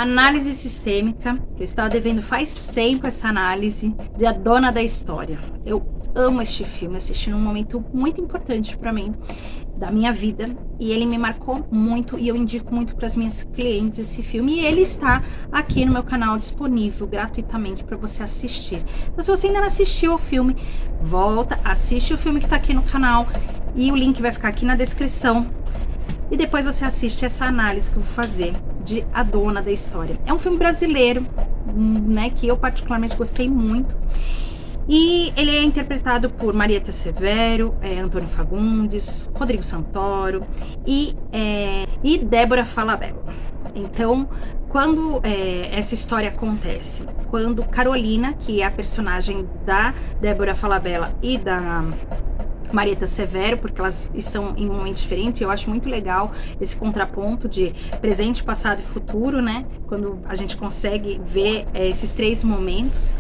Análise sistêmica, que eu estava devendo faz tempo essa análise de A Dona da História. Eu amo este filme, assisti num momento muito importante para mim, da minha vida, e ele me marcou muito e eu indico muito para as minhas clientes esse filme, e ele está aqui no meu canal disponível gratuitamente para você assistir. Então, se você ainda não assistiu o filme, volta, assiste o filme que está aqui no canal e o link vai ficar aqui na descrição. E depois você assiste essa análise que eu vou fazer de A Dona da História. É um filme brasileiro, né, que eu particularmente gostei muito. E ele é interpretado por Marieta Severo, Antônio Fagundes, Rodrigo Santoro e Débora Falabella. Então, quando essa história acontece? Quando Carolina, que é a personagem da Débora Falabella e da Marieta Severo, porque elas estão em um momento diferente. Eu acho muito legal esse contraponto de presente, passado e futuro, né? Quando a gente consegue ver esses três momentos.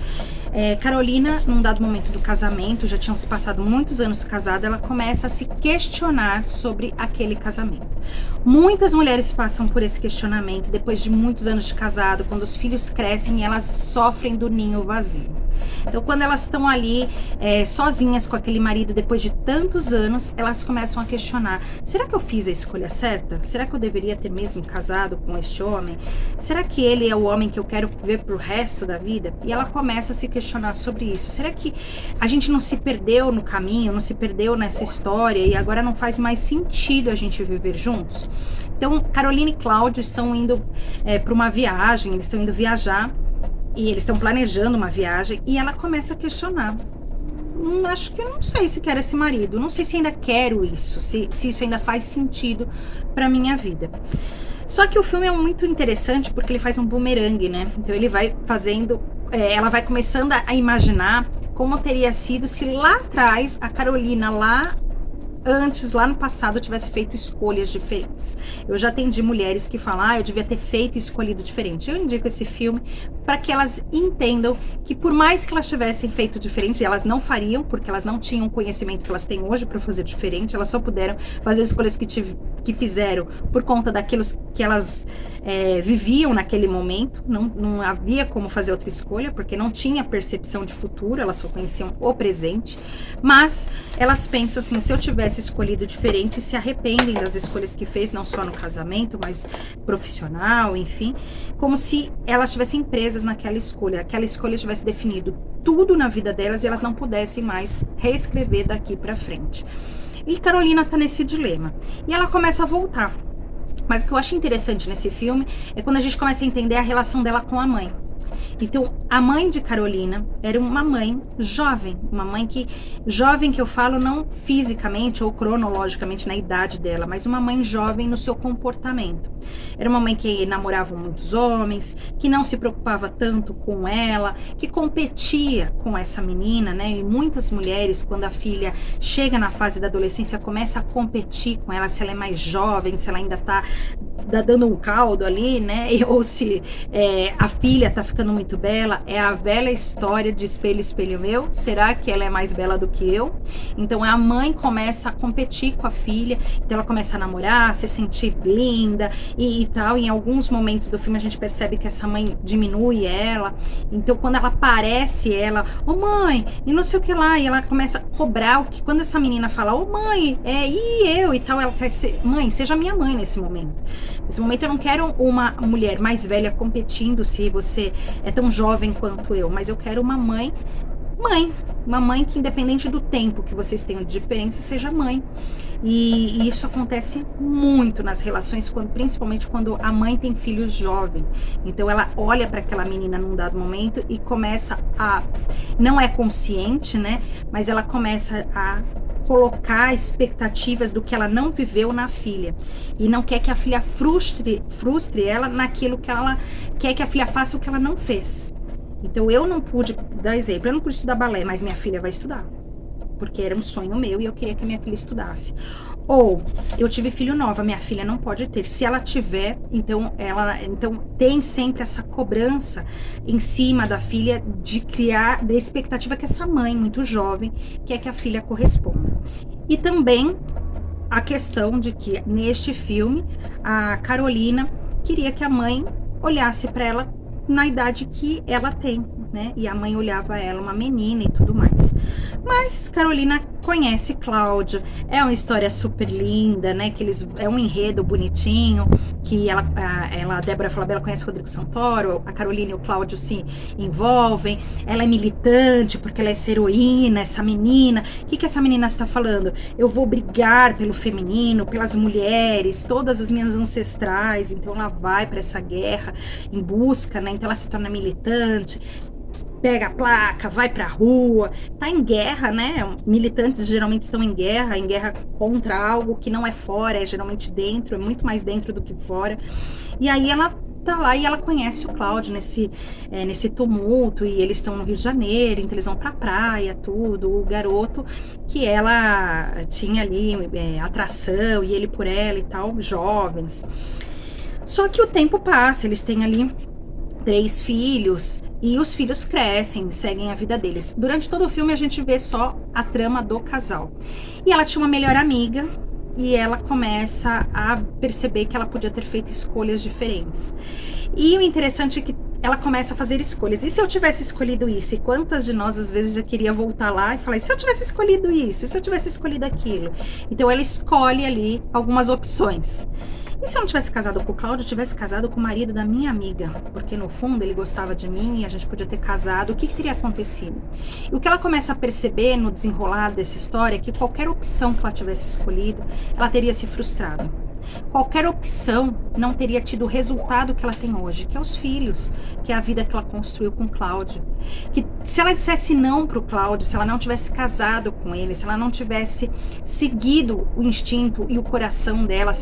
Carolina, num dado momento do casamento, já tinham se passado muitos anos casada, ela começa a se questionar sobre aquele casamento. Muitas mulheres passam por esse questionamento depois de muitos anos de casado, quando os filhos crescem e elas sofrem do ninho vazio. Então, quando elas estão ali sozinhas com aquele marido depois de tantos anos, elas começam a questionar: será que eu fiz a escolha certa? Será que eu deveria ter mesmo casado com este homem? Será que ele é o homem que eu quero ver pro resto da vida? E ela começa a se questionar sobre isso. Será que a gente não se perdeu no caminho, não se perdeu nessa história e agora não faz mais sentido a gente viver juntos? Então, Carolina e Cláudio estão indo para uma viagem, eles estão indo viajar. E eles estão planejando uma viagem e ela começa a questionar. Acho que eu não sei se quero esse marido, não sei se ainda quero isso, se isso ainda faz sentido para minha vida. Só que o filme é muito interessante porque ele faz um bumerangue, né? Então ele vai fazendo, ela vai começando a imaginar como teria sido se lá atrás a Carolina antes, lá no passado, tivesse feito escolhas diferentes. Eu já atendi mulheres que falam: eu devia ter feito e escolhido diferente. Eu indico esse filme para que elas entendam que por mais que elas tivessem feito diferente, elas não fariam, porque elas não tinham o conhecimento que elas têm hoje para fazer diferente, elas só puderam fazer as escolhas que fizeram por conta daquilo que elas viviam naquele momento. Não havia como fazer outra escolha, porque não tinha percepção de futuro, elas só conheciam o presente. Mas elas pensam assim: se eu tivesse escolhido diferente, se arrependem das escolhas que fez, não só no casamento, mas profissional, enfim, como se elas estivessem presas naquela escolha, aquela escolha tivesse definido tudo na vida delas e elas não pudessem mais reescrever daqui para frente. E Carolina tá nesse dilema e ela começa a voltar. Mas o que eu acho interessante nesse filme é quando a gente começa a entender a relação dela com a mãe. Então, a mãe de Carolina era uma mãe jovem, jovem que eu falo não fisicamente ou cronologicamente na idade dela, mas uma mãe jovem no seu comportamento. Era uma mãe que namorava muitos homens, que não se preocupava tanto com ela, que competia com essa menina, né? E muitas mulheres, quando a filha chega na fase da adolescência, começa a competir com ela, se ela é mais jovem, se ela ainda tá dando um caldo ali, né? Ou se a filha tá ficando muito bela. É a velha história de espelho, espelho meu. Será que ela é mais bela do que eu? Então a mãe começa a competir com a filha, então ela começa a namorar, se sentir linda e tal. Em alguns momentos do filme a gente percebe que essa mãe diminui ela. Então quando ela aparece, ela: ô mãe, e não sei o que lá, e ela começa a cobrar o que quando essa menina fala: ô mãe, e eu e tal, ela quer ser: mãe, seja minha mãe nesse momento. Nesse momento eu não quero uma mulher mais velha competindo se você é tão jovem quanto eu, mas eu quero uma mãe que, independente do tempo que vocês tenham de diferença, seja mãe. E isso acontece muito nas relações, principalmente quando a mãe tem filhos jovens. Então ela olha para aquela menina num dado momento e começa não é consciente, né? Mas ela começa a colocar expectativas do que ela não viveu na filha e não quer que a filha frustre ela naquilo que ela quer que a filha faça o que ela não fez. Então eu não pude, dar exemplo, eu não pude estudar balé, mas minha filha vai estudar, porque era um sonho meu e eu queria que minha filha estudasse. Ou eu tive filho nova, minha filha não pode ter. Se ela tiver, então tem sempre essa cobrança em cima da filha de criar, da expectativa que essa mãe muito jovem quer que a filha corresponda. E também a questão de que neste filme a Carolina queria que a mãe olhasse para ela na idade que ela tem, né? E a mãe olhava ela uma menina e tudo mais. Mas Carolina conhece Cláudio, é uma história super linda, né? Que eles, é um enredo bonitinho, que a Débora Falabella conhece Rodrigo Santoro, a Carolina e o Cláudio se envolvem, ela é militante porque ela é essa heroína, essa menina. O que essa menina está falando? Eu vou brigar pelo feminino, pelas mulheres, todas as minhas ancestrais. Então ela vai para essa guerra em busca, né? Então ela se torna militante, pega a placa, vai pra rua, tá em guerra, né? Militantes geralmente estão em guerra contra algo que não é fora, é geralmente dentro, é muito mais dentro do que fora. E aí ela tá lá e ela conhece o Cláudio nesse tumulto, e eles estão no Rio de Janeiro, então eles vão pra praia, tudo. O garoto que ela tinha ali atração, e ele por ela e tal, jovens. Só que o tempo passa, eles têm ali 3 filhos, e os filhos crescem, seguem a vida deles. Durante todo o filme a gente vê só a trama do casal. E ela tinha uma melhor amiga, e ela começa a perceber que ela podia ter feito escolhas diferentes. E o interessante é que ela começa a fazer escolhas. E se eu tivesse escolhido isso? E quantas de nós às vezes já queria voltar lá e falar, e se eu tivesse escolhido isso? E se eu tivesse escolhido aquilo? Então ela escolhe ali algumas opções. E se eu não tivesse casado com o Cláudio, eu tivesse casado com o marido da minha amiga? Porque no fundo ele gostava de mim e a gente podia ter casado. O que teria acontecido? E o que ela começa a perceber no desenrolar dessa história é que qualquer opção que ela tivesse escolhido, ela teria se frustrado. Qualquer opção não teria tido o resultado que ela tem hoje, que é os filhos, que é a vida que ela construiu com o Cláudio. Que se ela dissesse não para o Cláudio, se ela não tivesse casado com ele, se ela não tivesse seguido o instinto e o coração dela,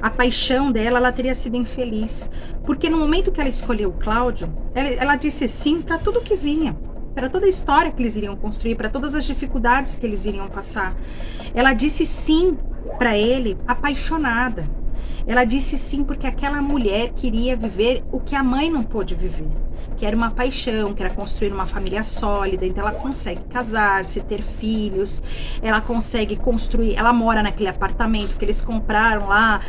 a paixão dela, ela teria sido infeliz. Porque no momento que ela escolheu o Cláudio, ela disse sim para tudo que vinha, para toda a história que eles iriam construir, para todas as dificuldades que eles iriam passar. Ela disse sim para ele, apaixonada. Ela disse sim porque aquela mulher queria viver o que a mãe não pôde viver, que era uma paixão, que era construir uma família sólida. Então ela consegue casar-se, ter filhos, ela consegue construir, ela mora naquele apartamento que eles compraram lá,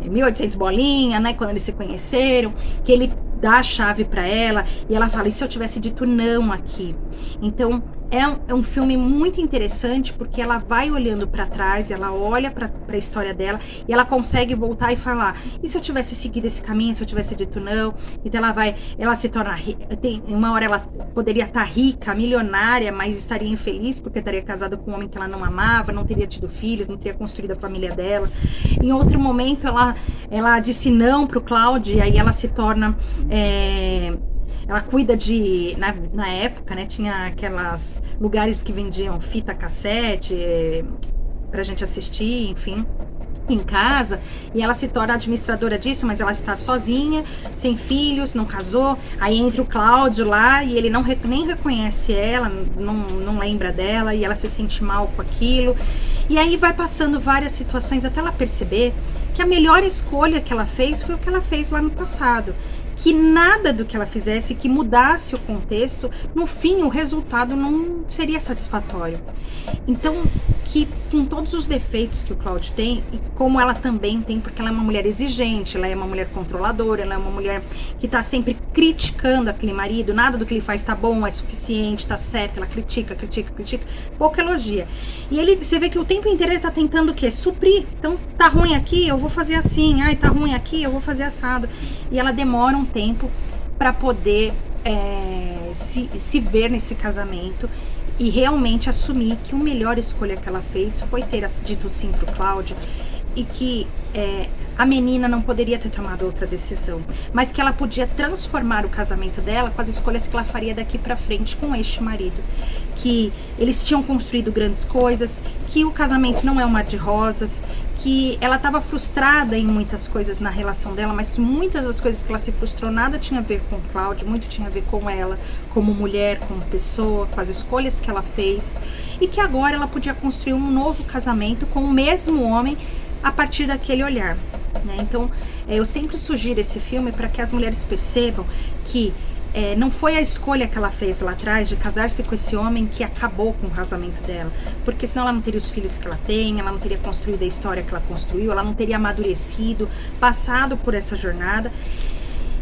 1800 bolinha, né, quando eles se conheceram, que ele dá a chave para ela, e ela fala, e se eu tivesse dito não aqui? Então é um filme muito interessante, porque ela vai olhando para trás, ela olha para a história dela, e ela consegue voltar e falar, e se eu tivesse seguido esse caminho, se eu tivesse dito não? Então ela se torna rica, uma hora ela poderia estar rica, milionária, mas estaria infeliz porque estaria casada com um homem que ela não amava, não teria tido filhos, não teria construído a família dela. Em outro momento ela disse não pro Cláudio, e aí ela se torna ela cuida de, na época, né, tinha aquelas lugares que vendiam fita cassete pra gente assistir, enfim, em casa, e ela se torna administradora disso, mas ela está sozinha, sem filhos, não casou. Aí entra o Cláudio lá, e ele nem reconhece ela, não lembra dela, e ela se sente mal com aquilo. E aí vai passando várias situações até ela perceber que a melhor escolha que ela fez foi o que ela fez lá no passado. Que nada do que ela fizesse que mudasse o contexto, no fim o resultado não seria satisfatório. Então, que com todos os defeitos que o Cláudio tem, e como ela também tem, porque ela é uma mulher exigente, ela é uma mulher controladora, ela é uma mulher que tá sempre criticando aquele marido, nada do que ele faz tá bom, é suficiente, tá certo, ela critica, pouco elogia. E você vê que o tempo inteiro ele tá tentando o quê? Suprir. Então, tá ruim aqui, eu vou fazer assim, ai, tá ruim aqui, eu vou fazer assado. E ela demora um tempo para poder se ver nesse casamento e realmente assumir que a melhor escolha que ela fez foi ter dito sim pro Cláudio, e que a menina não poderia ter tomado outra decisão, mas que ela podia transformar o casamento dela com as escolhas que ela faria daqui para frente com este marido, que eles tinham construído grandes coisas, que o casamento não é um mar de rosas, que ela estava frustrada em muitas coisas na relação dela, mas que muitas das coisas que ela se frustrou nada tinha a ver com o Cláudio, muito tinha a ver com ela, como mulher, como pessoa, com as escolhas que ela fez, e que agora ela podia construir um novo casamento com o mesmo homem a partir daquele olhar, né? Então, eu sempre sugiro esse filme para que as mulheres percebam que não foi a escolha que ela fez lá atrás de casar-se com esse homem que acabou com o casamento dela, porque senão ela não teria os filhos que ela tem, ela não teria construído a história que ela construiu, ela não teria amadurecido, passado por essa jornada.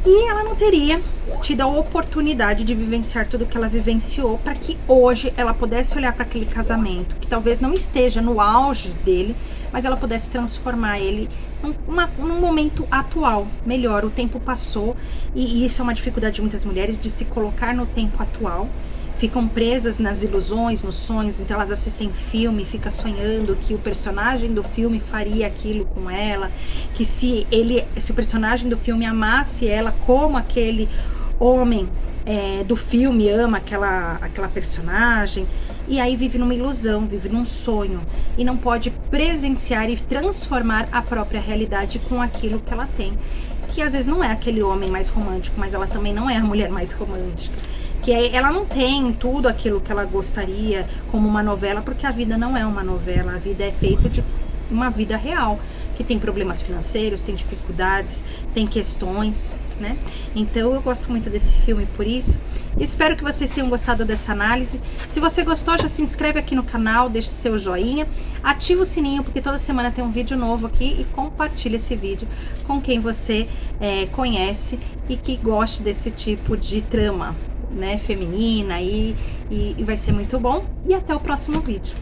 E ela não teria tido a oportunidade de vivenciar tudo que ela vivenciou para que hoje ela pudesse olhar para aquele casamento, que talvez não esteja no auge dele, mas ela pudesse transformar ele num momento atual, melhor. O tempo passou e isso é uma dificuldade de muitas mulheres, de se colocar no tempo atual. Ficam presas nas ilusões, nos sonhos, então elas assistem filme, ficam sonhando que o personagem do filme faria aquilo com ela, que se o personagem do filme amasse ela como aquele homem do filme ama aquela personagem, e aí vive numa ilusão, vive num sonho, e não pode presenciar e transformar a própria realidade com aquilo que ela tem, que às vezes não é aquele homem mais romântico, mas ela também não é a mulher mais romântica, que ela não tem tudo aquilo que ela gostaria como uma novela, porque a vida não é uma novela, a vida é feita de uma vida real, que tem problemas financeiros, tem dificuldades, tem questões, né? Então eu gosto muito desse filme por isso. Espero que vocês tenham gostado dessa análise. Se você gostou, já se inscreve aqui no canal, deixe seu joinha, ativa o sininho, porque toda semana tem um vídeo novo aqui, e compartilha esse vídeo com quem você conhece e que goste desse tipo de trama, né, feminina, e vai ser muito bom. E até o próximo vídeo.